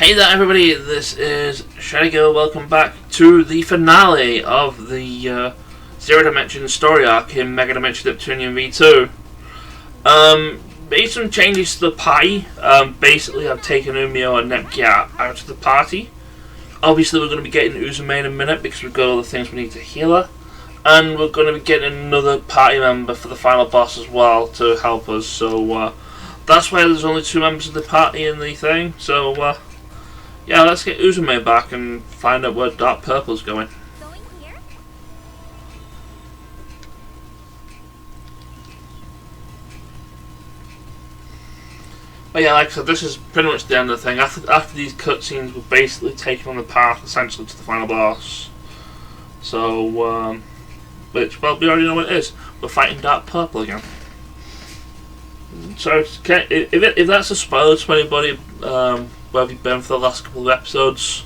Hey there everybody, this is Shadigo. Welcome back to the finale of the Zero Dimension story arc in Megadimension Neptunia V2. Made some changes to the party. Basically I've taken Umio and Neptunia out of the party. Obviously we're going to be getting Uzume in a minute because we've got all the things we need to heal her. And we're going to be getting another party member for the final boss as well to help us. So that's why there's only 2 members of the party in the thing. So yeah, let's get Uzume back and find out where Dark Purple's going. Going here? But yeah, like I said, this is pretty much the end of the thing. After these cutscenes, we're basically taking on the path essentially to the final boss. So, which, well, we already know what it is. We're fighting Dark Purple again. So, if that's a spoiler to anybody, where have you been for the last couple of episodes?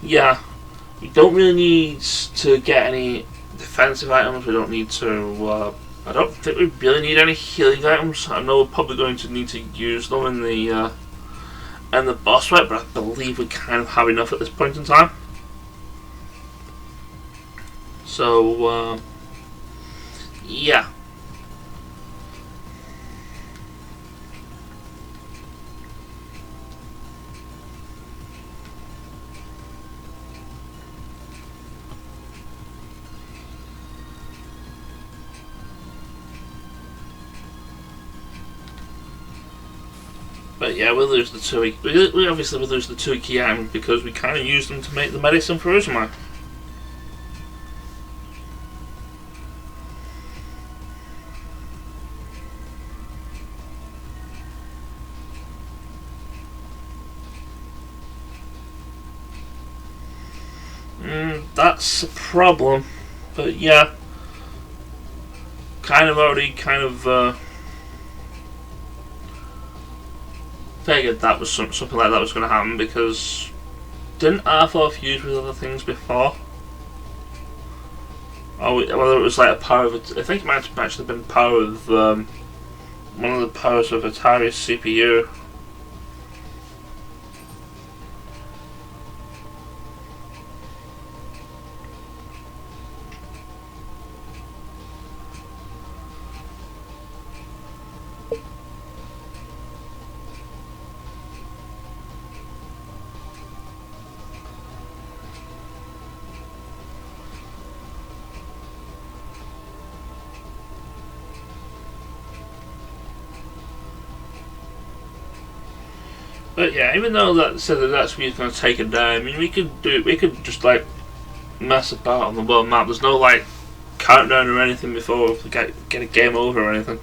Yeah, we don't really need to get any defensive items. We don't need to. I don't think we really need any healing items. I know we're probably going to need to use them in the boss fight, but I believe we kind of have enough at this point in time. So yeah. But yeah, we'll lose the 2. We obviously will lose the 2 key items because we kind of used them to make the medicine for Uzume. That's a problem. But yeah, figured that was something like that was going to happen, because didn't R4 fuse with other things before? Or whether it was like a power of I think it might have actually been power of one of the powers of Atari's CPU. But yeah, even though that said that that's going to take a day, I mean, we could just like mess about on the world map. There's no like countdown or anything before we get a game over or anything.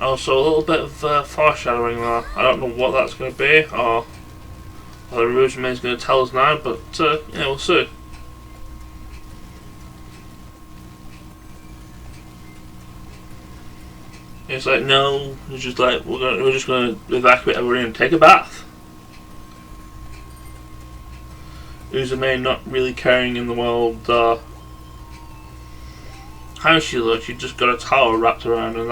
Also, a little bit of foreshadowing there. I don't know what that's going to be, or whether Uzume is going to tell us now, but yeah, we'll see. It's like, no, it's just like we're just gonna evacuate everybody and take a bath. Uzume not really caring in the world how she looks. She just got a towel wrapped around her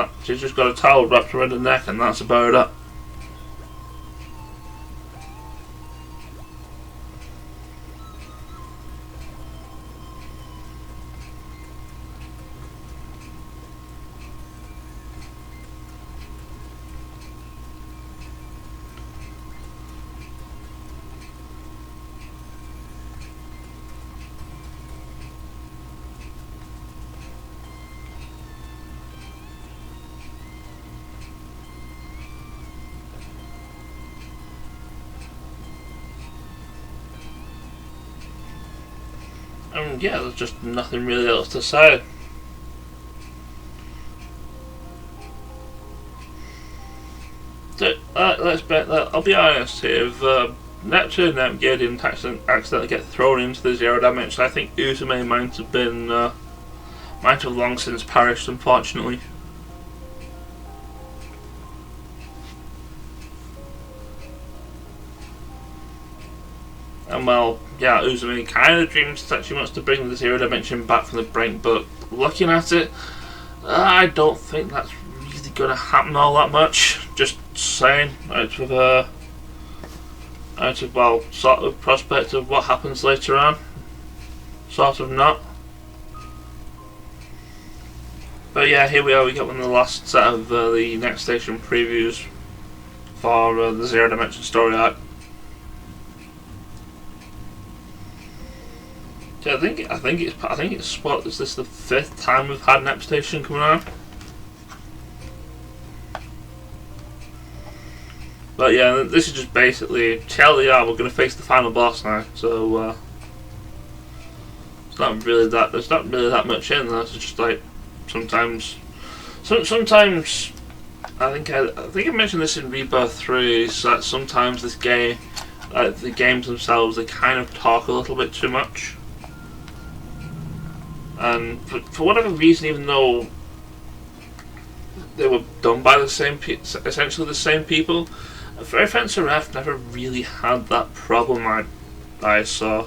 neck, and that's about it. Yeah, there's just nothing really else to say. So, I'll be honest here, if Neptune and Neptunia didn't accidentally get thrown into the Zero Dimension, I think Uzume might have long since perished, unfortunately. And well, yeah, Uzume kind of dreams that she wants to bring the Zero Dimension back from the brink, but looking at it, I don't think that's really going to happen all that much. Just saying, out of well, sort of prospect of what happens later on. Sort of not. But yeah, here we are. We got one of the last set of the next station previews for the Zero Dimension story arc. Yeah, I think it's what, is this the 5th time we've had Nep Station coming on? But yeah, this is just basically TLDR. We're going to face the final boss now, so it's not really that. There's not really that much in there. It's just like sometimes I think I mentioned this in Rebirth 3. Is that sometimes this game, the games themselves, they kind of talk a little bit too much. And for whatever reason, even though they were done by the same essentially the same people, Fairy Fence F never really had that problem I saw.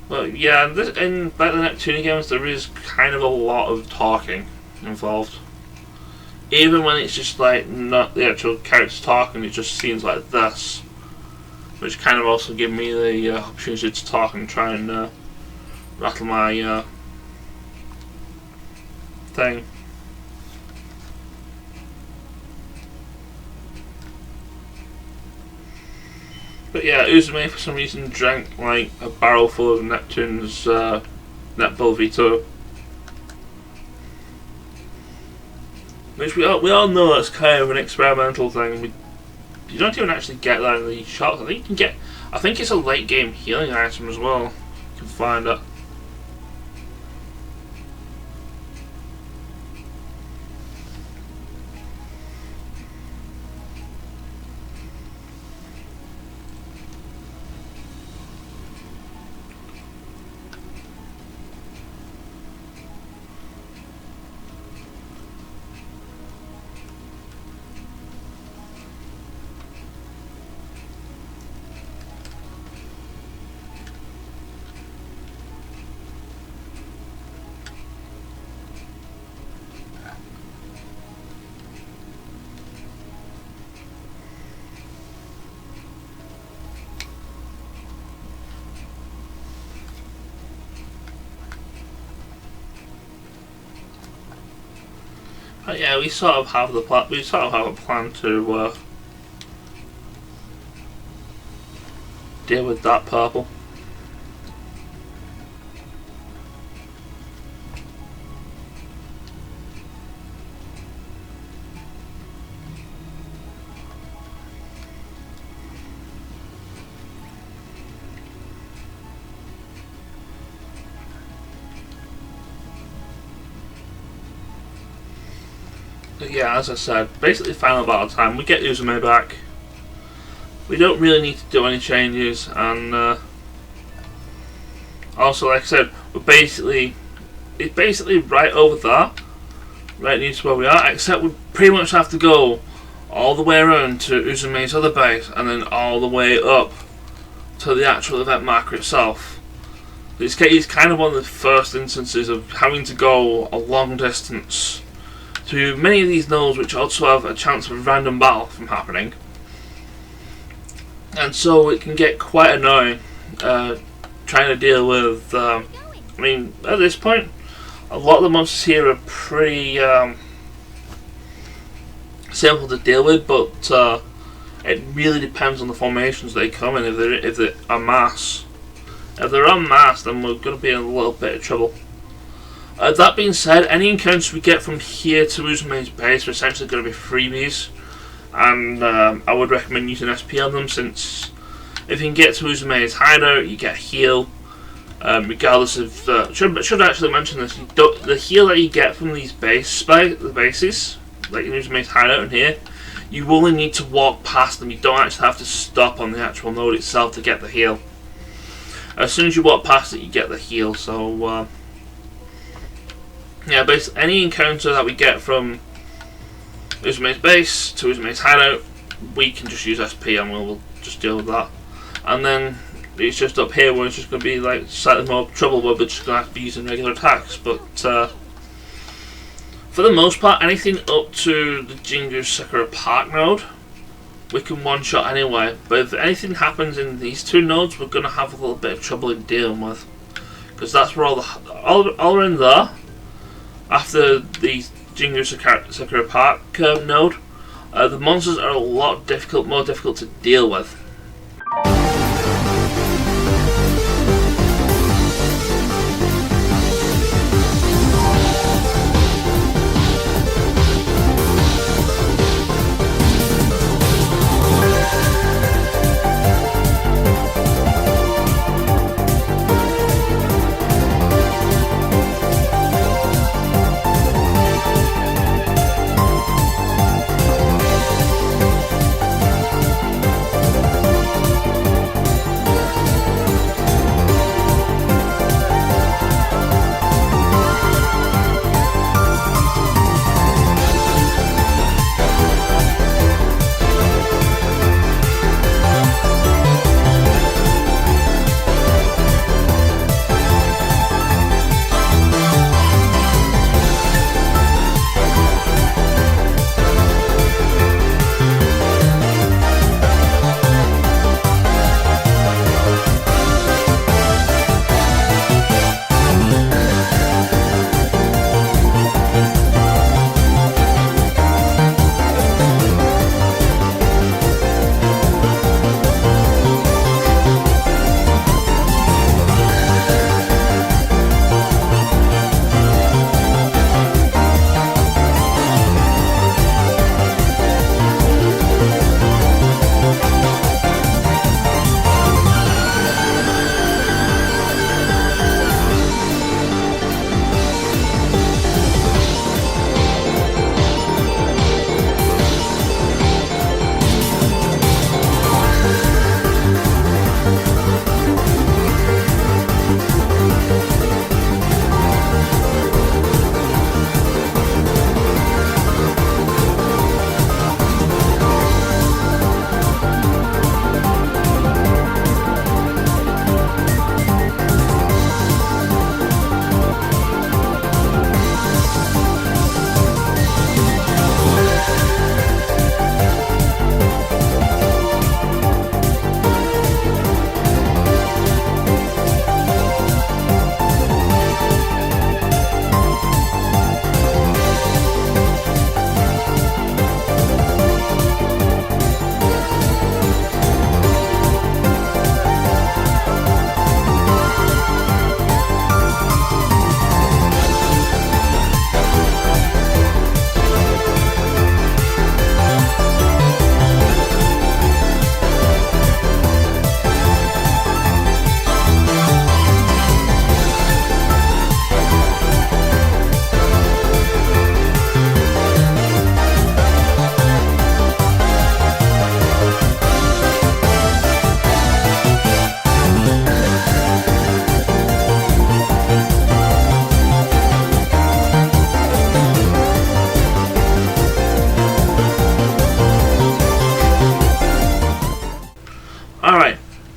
But yeah, in like the Neptunia games, there is kind of a lot of talking involved. Even when it's just like not the actual characters talking, it just seems like this, which kind of also give me the opportunity to talk and try and rattle my thing. But yeah, Uzume for some reason drank like a barrel full of Neptune's Netball V2, which we all know that's kind of an experimental thing. You don't even actually get that in the shops. I think you can get. I think it's a late game healing item as well. You can find it. But yeah, we sort of have the plan. We sort of have a plan to deal with that purple. But yeah, as I said, basically final battle time. We get Uzume back. We don't really need to do any changes, and also, like I said, it's basically right over there, right near to where we are. Except we pretty much have to go all the way around to Uzume's other base, and then all the way up to the actual event marker itself. It's kind of one of the first instances of having to go a long distance to many of these nodes, which also have a chance of a random battle from happening, and so it can get quite annoying trying to deal with. I mean, at this point, a lot of the monsters here are pretty simple to deal with, but it really depends on the formations they come in. If they're en masse, then we're going to be in a little bit of trouble. That being said, any encounters we get from here to Uzume's base are essentially going to be freebies, and I would recommend using SP on them, since if you can get to Uzume's hideout, you get a heal, regardless of... should actually mention this, the heal that you get from these bases, like in Uzume's hideout in here, you only need to walk past them. You don't actually have to stop on the actual node itself to get the heal. As soon as you walk past it, you get the heal, so... yeah, basically any encounter that we get from Uzume's base to Uzume's hideout, we can just use SP and we'll just deal with that. And then it's just up here where it's just going to be like slightly more trouble, where we're just going to have to be using regular attacks. But For the most part, anything up to the Jingu Sakura Park node, we can one-shot anyway. But if anything happens in these two nodes, we're going to have a little bit of trouble in dealing with. Because that's where all around there, after the Jingu Sakura Park node, the monsters are a lot more difficult to deal with.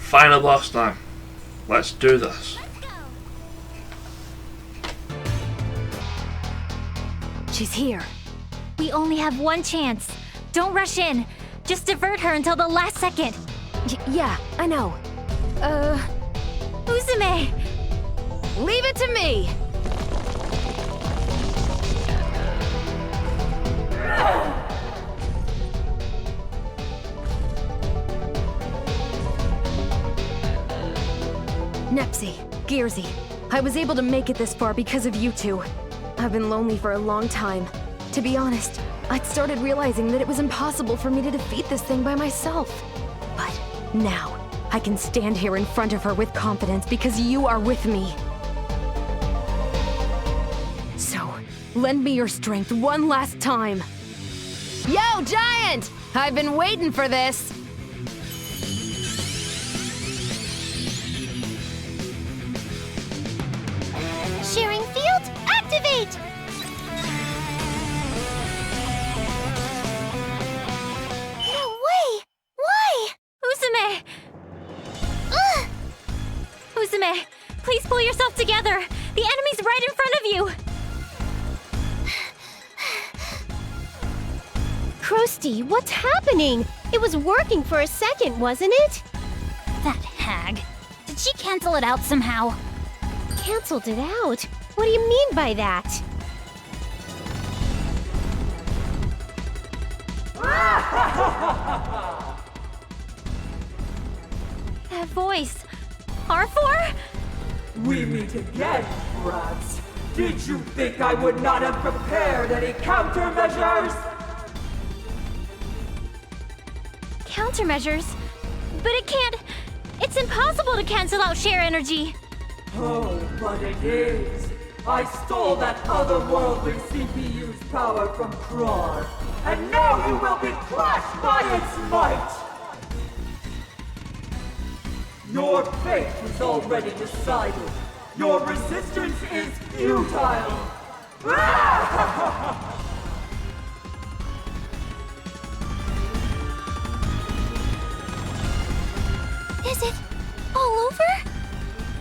Final boss time. Let's do this. She's here. We only have one chance. Don't rush in. Just divert her until the last second. Yeah, I know. Uzume! Leave it to me! Nepsi, Gearsy, I was able to make it this far because of you two. I've been lonely for a long time. To be honest, I'd started realizing that it was impossible for me to defeat this thing by myself. But now, I can stand here in front of her with confidence because you are with me. So, lend me your strength one last time. Yo, Giant! I've been waiting for this! Shearing field, activate! No way! Why? Uzume! Ugh! Uzume, please pull yourself together! The enemy's right in front of you! Krusty, what's happening? It was working for a second, wasn't it? That hag. Did she cancel it out somehow? Canceled it out? What do you mean by that? That voice. R4? We meet again, brats. Did you think I would not have prepared any countermeasures? Countermeasures? But it can't. It's impossible to cancel out share energy. Oh, but it is. I stole that otherworldly CPU's power from Krar, and now you will be crushed by its might! Your fate is already decided. Your resistance is futile! Is it all over?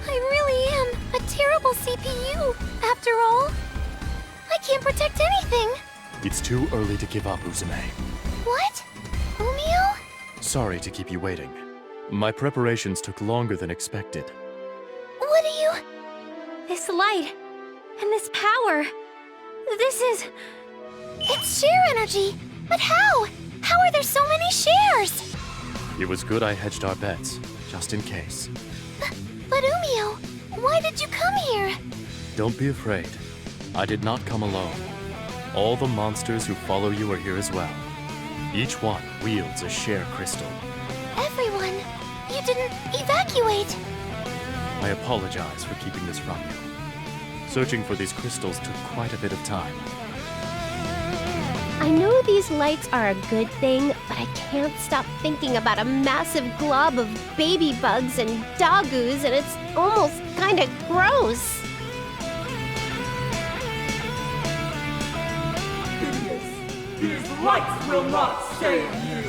I really am a terrible CPU, after all. I can't protect anything. It's too early to give up, Uzume. What? Umio? Sorry to keep you waiting. My preparations took longer than expected. What do you... This light, and this power... This is... It's share energy! But how? How are there so many shares? It was good I hedged our bets, just in case. But Umio, why did you come here? Don't be afraid. I did not come alone. All the monsters who follow you are here as well. Each one wields a share crystal. Everyone, you didn't evacuate. I apologize for keeping this from you. Searching for these crystals took quite a bit of time. I know these lights are a good thing, but I can't stop thinking about a massive glob of baby bugs and dogoos, and it's almost kinda gross. Idiots! These lights will not save you!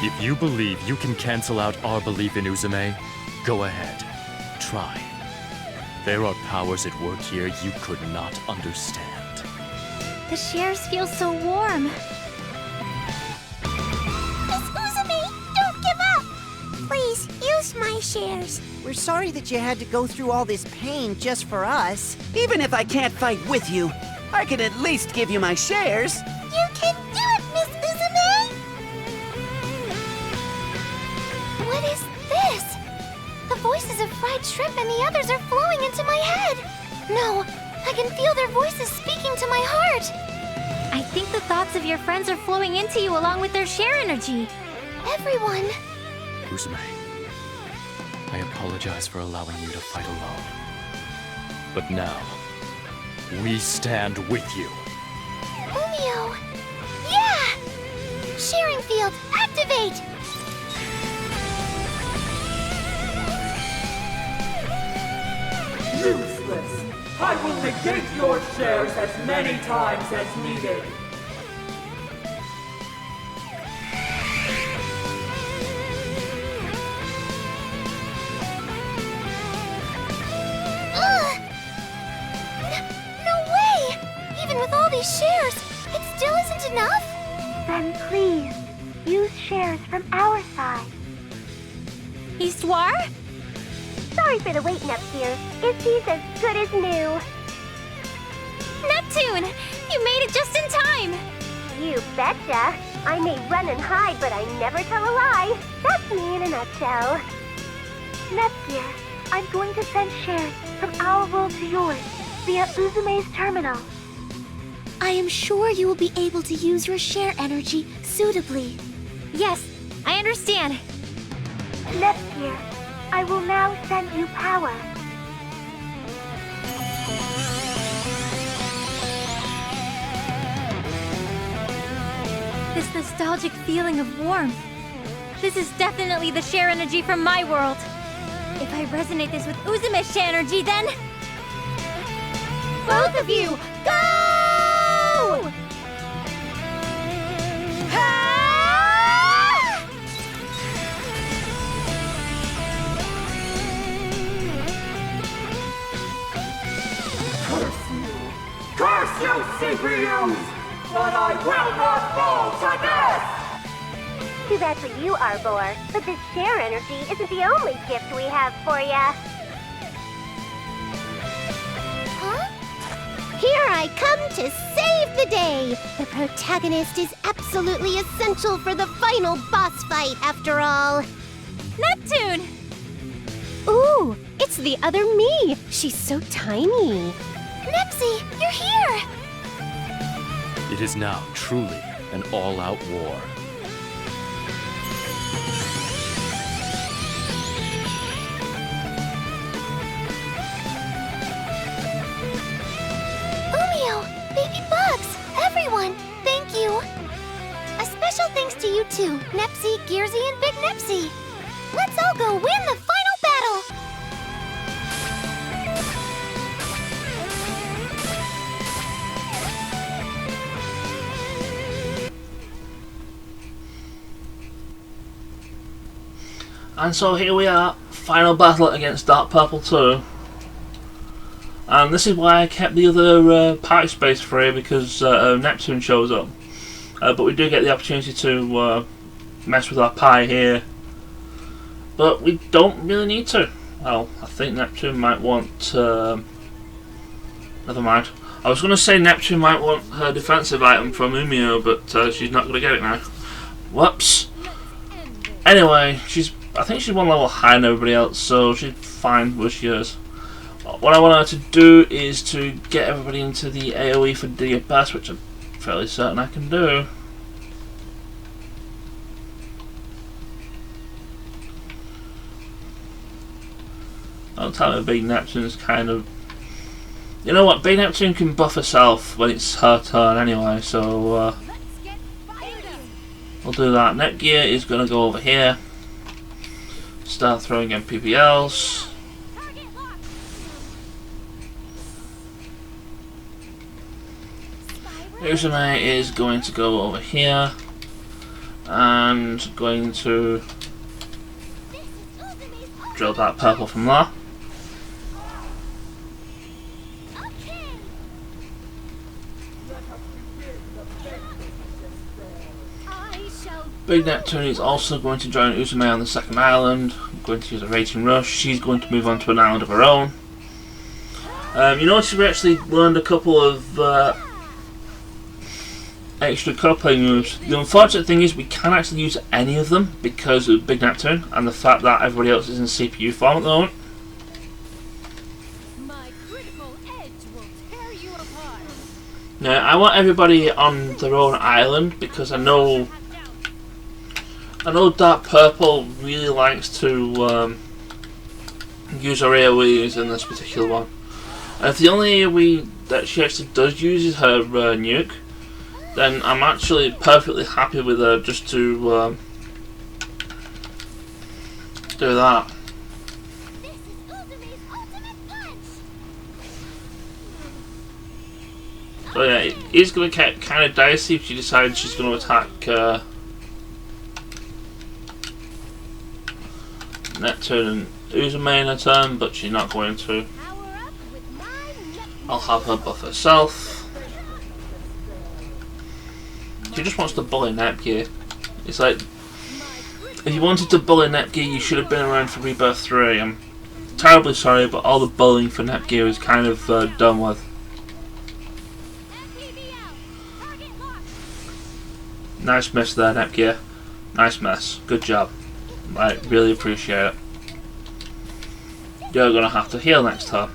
If you believe you can cancel out our belief in Uzume, go ahead. Try. There are powers at work here you could not understand. The shares feel so warm. Miss Uzume, don't give up! Please, use my shares. We're sorry that you had to go through all this pain just for us. Even if I can't fight with you, I can at least give you my shares. You can do it, Miss Uzume! What is this? The voices of fried shrimp and the others are flowing into my head. No, I can feel their voices speaking to my heart. I think the thoughts of your friends are flowing into you along with their share energy. Everyone. Uzume, I apologize for allowing you to fight alone. But now, we stand with you. Umio. Yeah! Sharing field, activate! Useless! I will negate your shares as many times as needed! Ugh! No way! Even with all these shares, it still isn't enough? Then please, use shares from our side. Histoire? Sorry for the wait, Neptune. Izzy's as good as new. Neptune! You made it just in time! You betcha. I may run and hide, but I never tell a lie. That's me in a nutshell. Neptune, I'm going to send shares from our world to yours via Uzume's terminal. I am sure you will be able to use your share energy suitably. Yes, I understand. Neptune, I will now send you power. This nostalgic feeling of warmth. This is definitely the share energy from my world. If I resonate this with Uzume's share energy, then... Both of you, go! you CPUs! But I will not fall to this! Too bad for you, Arbor, but this share energy isn't the only gift we have for ya. Huh? Here I come to save the day! The protagonist is absolutely essential for the final boss fight, after all. Neptune! Ooh, it's the other me! She's so tiny. Nepsy, you're here! It is now truly an all-out war. Baby bugs! Everyone, thank you! A special thanks to you two, Nepsy, Gearsy, and Big Nepsy! Let's all go win the final battle! And so here we are, final battle against Dark Purple 2. And this is why I kept the other party space free, because Neptune shows up. But we do get the opportunity to mess with our pie here. But we don't really need to. Well, I think Neptune might want... never mind. I was going to say Neptune might want her defensive item from Umio, but she's not going to get it now. Whoops. Anyway, I think she's one level higher than everybody else, so she's fine where she is. What I want her to do is to get everybody into the AoE for the best, which I'm fairly certain I can do. Don't tell me Big Neptune's kind of... You know what, Big Neptune can buff herself when it's her turn anyway, so we'll do that. Netgear is going to go over here. Start throwing in PPLs. Uzume is going to go over here and going to drill that purple from there. Big Neptune is also going to join Uzume on the second island. I'm going to use a Raging Rush. She's going to move on to an island of her own. You notice we actually learned a couple of extra coupling moves. The unfortunate thing is we can't actually use any of them because of Big Neptune and the fact that everybody else is in CPU form at the moment. My critical edge will tear you apart. Now I want everybody on their own island because I know Dark Purple really likes to use her AoEs in this particular one. And if the only AoE that she actually does use is her nuke, then I'm actually perfectly happy with her just to do that. This is Uzume's ultimate punch! So yeah, it is going to get kind of dicey if she decides she's going to attack Neptune and Uzume in a turn, but she's not going to. I'll have her buff herself. She just wants to bully Netgear. It's like, if you wanted to bully Netgear, you should have been around for Rebirth 3. I'm terribly sorry, but all the bullying for Netgear is kind of done with. Nice miss there, Netgear. Nice mess. Good job. I really appreciate it. You're gonna have to heal next time.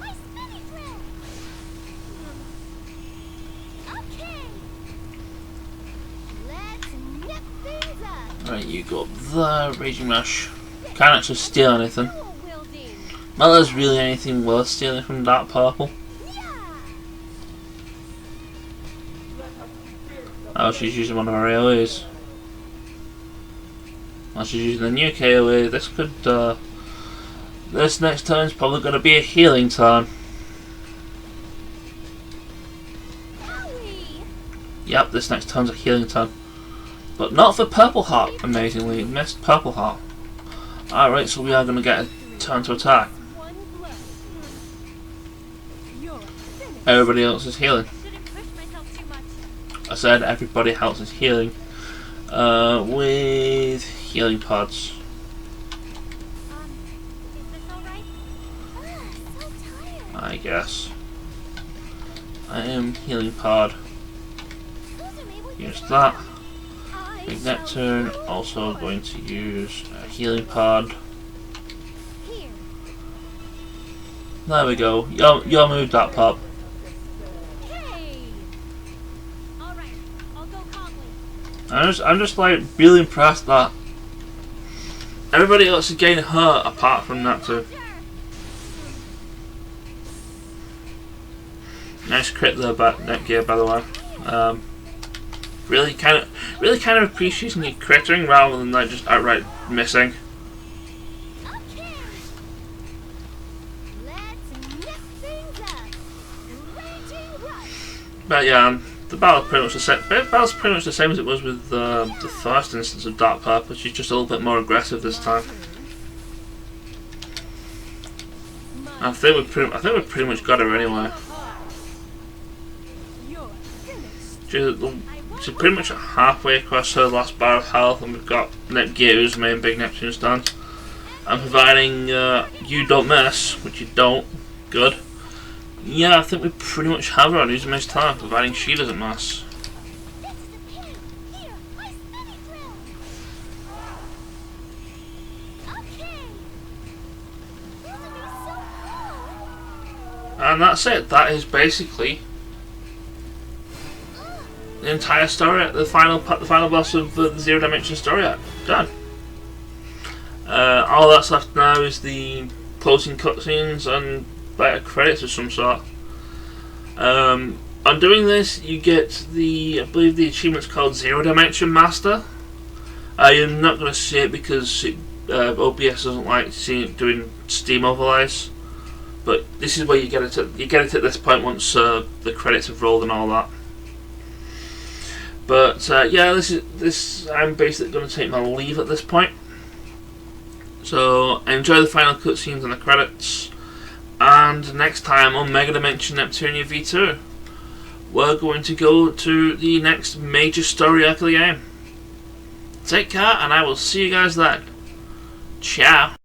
Right, you go up there, Raging Rush. Can't actually steal anything. Well, there's really anything worth stealing from Dark Purple. Oh, she's using one of her AoEs. Well, she's using the new AoE. This could, this next turn's probably going to be a healing turn. Yep, this next turn's a healing turn. But not for Purple Heart, amazingly. It missed Purple Heart. Alright, so we are going to get a turn to attack. Everybody else is healing. I said everybody helps with healing. With healing pods. Is this alright? So tired. I guess. I am healing pod. Uzume, what Use you that. I Big shall Neptune. go Also going to use a healing pod. here. There we go. You'll move that, Pop. Hey! Alright, I'll go calmly. I'm just like really impressed that everybody else is getting hurt apart from Neptune. Nice crit there, Netgear, by the way. Really kind of appreciating your crittering rather than like just outright missing. Okay. Let's mix things up. Raging rush. But yeah, the battle's pretty much the same. Battle's pretty much the same as it was with the first instance of Dark Purp, but she's just a little bit more aggressive this time. I think we pretty much got her anyway. She's pretty much halfway across her last bar of health, and we've got Netgear, Uzume, and Big Neptune's done. And providing you don't miss, which you don't, good. Yeah, I think we pretty much have her on Uzume's time, providing she doesn't miss. This is a pin. Here, my spinning drill. Okay. Uzume's so cool. And that's it. That is basically the entire story, the final boss of the Zero Dimension story arc. Done. All that's left now is the closing cutscenes and better credits of some sort. On doing this, you get I believe the achievement's called Zero Dimension Master. You're not going to see it because OBS doesn't like seeing it doing Steam overlays. But this is where you get it. You get it at this point once the credits have rolled and all that. But yeah, this. I'm basically going to take my leave at this point. So enjoy the final cutscenes and the credits. And next time on Megadimension Neptunia V2, we're going to go to the next major story arc of the game. Take care, and I will see you guys then. Ciao.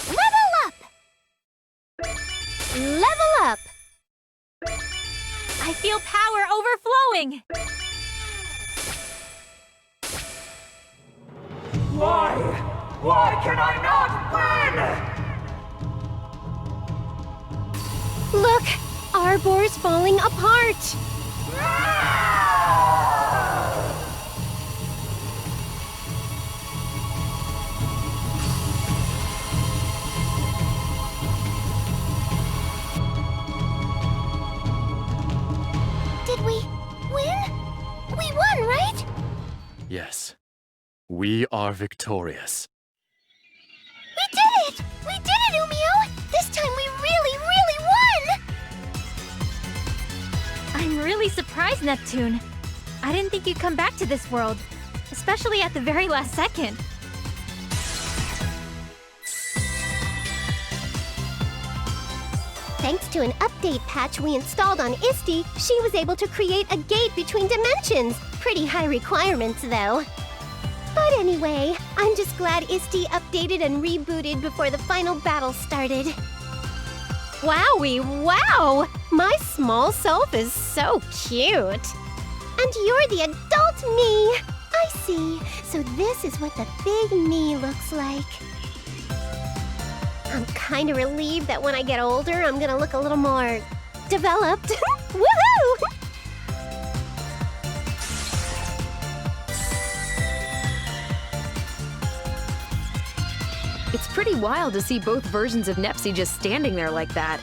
Level up. Level up! I feel power overflowing. Why? Why can I not win? Look! Arbor's falling apart! Did we win? We won, right? Yes. We are victorious. We did it! We did it, Umio! This time we really, really won! I'm really surprised, Neptune. I didn't think you'd come back to this world, especially at the very last second. Thanks to an update patch we installed on Isti, she was able to create a gate between dimensions. Pretty high requirements, though. But anyway, I'm just glad Isti updated and rebooted before the final battle started. Wowie, wow! My small self is so cute. And you're the adult me. I see. So this is what the big me looks like. I'm kind of relieved that when I get older, I'm gonna look a little more developed. Woohoo! It's pretty wild to see both versions of Nepsi just standing there like that.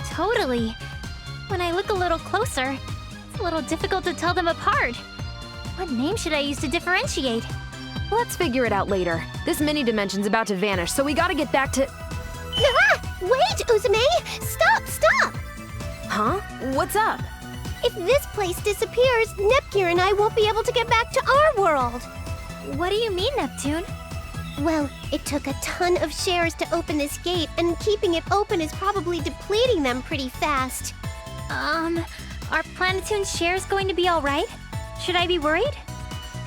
Totally. When I look a little closer, it's a little difficult to tell them apart. What name should I use to differentiate? Let's figure it out later. This mini-dimension's about to vanish, so we gotta get back to... Ah! Wait, Uzume! Stop, stop! Huh? What's up? If this place disappears, Nepgear and I won't be able to get back to our world. What do you mean, Neptune? Well, it took a ton of shares to open this gate, and keeping it open is probably depleting them pretty fast. Are Planetoon's shares going to be alright? Should I be worried?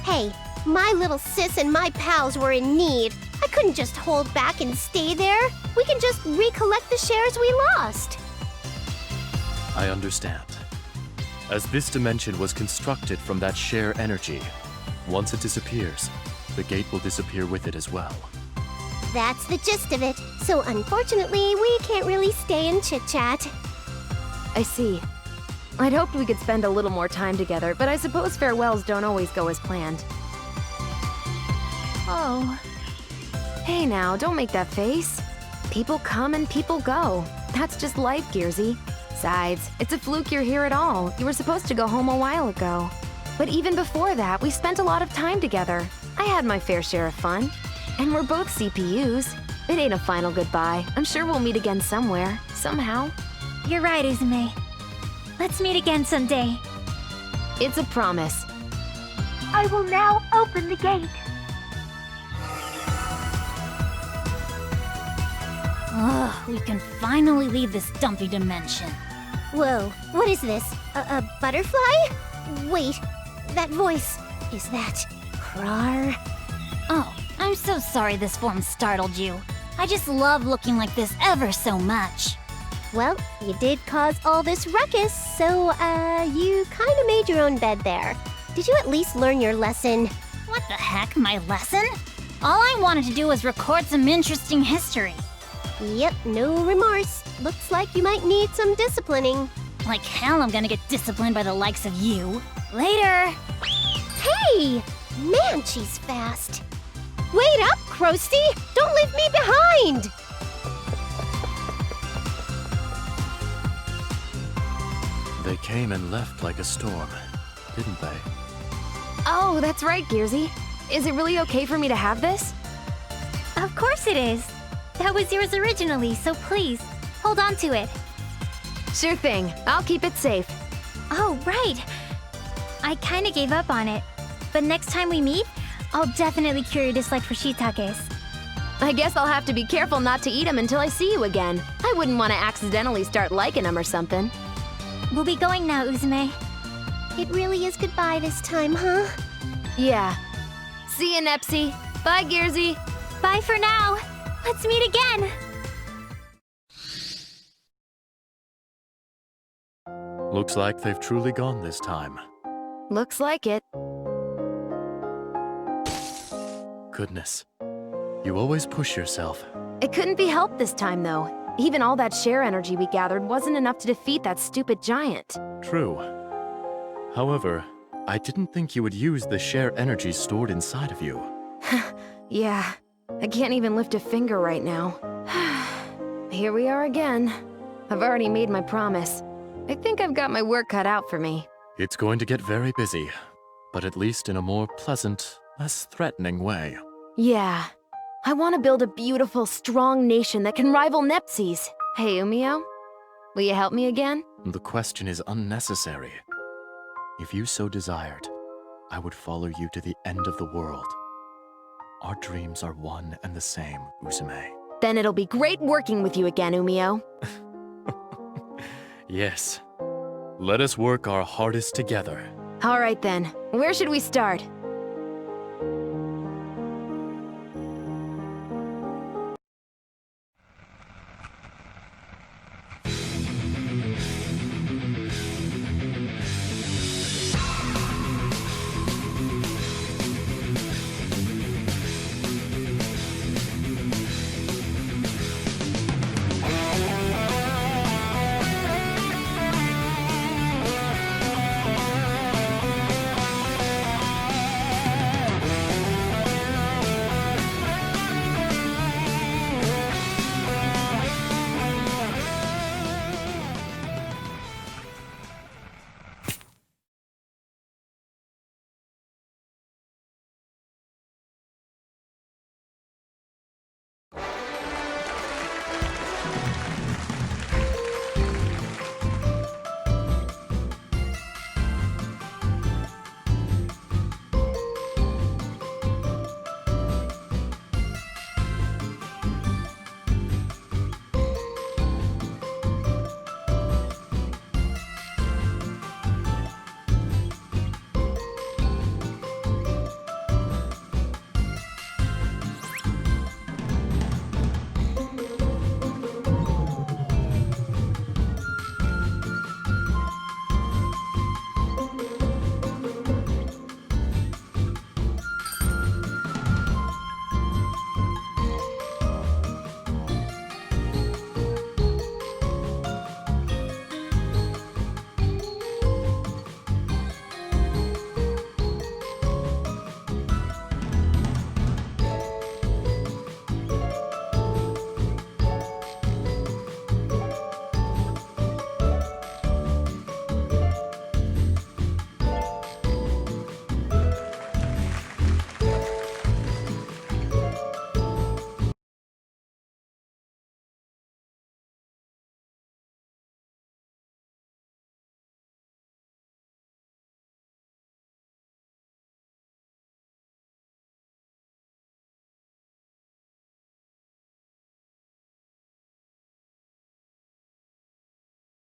Hey, my little sis and my pals were in need. I couldn't just hold back and stay there. We can just recollect the shares we lost. I understand. As this dimension was constructed from that share energy, once it disappears, the gate will disappear with it as well. That's the gist of it. So unfortunately, we can't really stay and chit-chat. I see. I'd hoped we could spend a little more time together, but I suppose farewells don't always go as planned. Oh. Hey now, don't make that face. People come and people go. That's just life, Gearsy. Besides, it's a fluke you're here at all. You were supposed to go home a while ago. But even before that, we spent a lot of time together. I had my fair share of fun. And we're both CPUs. It ain't a final goodbye. I'm sure we'll meet again somewhere, somehow. You're right, Uzume. Let's meet again someday. It's a promise. I will now open the gate. Ugh, we can finally leave this dumpy dimension. Whoa, what is this? A butterfly? Wait, that voice. Is that Krar? Oh, I'm so sorry this form startled you. I just love looking like this ever so much. Well, you did cause all this ruckus, so, you kinda made your own bed there. Did you at least learn your lesson? What the heck, my lesson? All I wanted to do was record some interesting history. Yep, no remorse. Looks like you might need some disciplining. Like hell I'm gonna get disciplined by the likes of you. Later! Hey! Man, she's fast. Wait up, Krusty! Don't leave me behind! They came and left like a storm, didn't they? Oh, that's right, Gearsy. Is it really okay for me to have this? Of course it is. That was yours originally, so please, hold on to it. Sure thing. I'll keep it safe. Oh, right. I kinda gave up on it. But next time we meet, I'll definitely cure your dislike for shiitakes. I guess I'll have to be careful not to eat them until I see you again. I wouldn't want to accidentally start liking them or something. We'll be going now, Uzume. It really is goodbye this time, huh? Yeah. See you, Nepsy. Bye, Gearsy. Bye for now. Let's meet again. Looks like they've truly gone this time. Looks like it. Goodness. You always push yourself. It couldn't be helped this time, though. Even all that share energy we gathered wasn't enough to defeat that stupid giant. True. However, I didn't think you would use the share energy stored inside of you. Yeah. I can't even lift a finger right now. Here we are again. I've already made my promise. I think I've got my work cut out for me. It's going to get very busy, but at least in a more pleasant, less threatening way. Yeah. I want to build a beautiful, strong nation that can rival Nepsi's. Hey, Umio? Will you help me again? The question is unnecessary. If you so desired, I would follow you to the end of the world. Our dreams are one and the same, Uzume. Then it'll be great working with you again, Umio. Yes. Let us work our hardest together. All right then. Where should we start?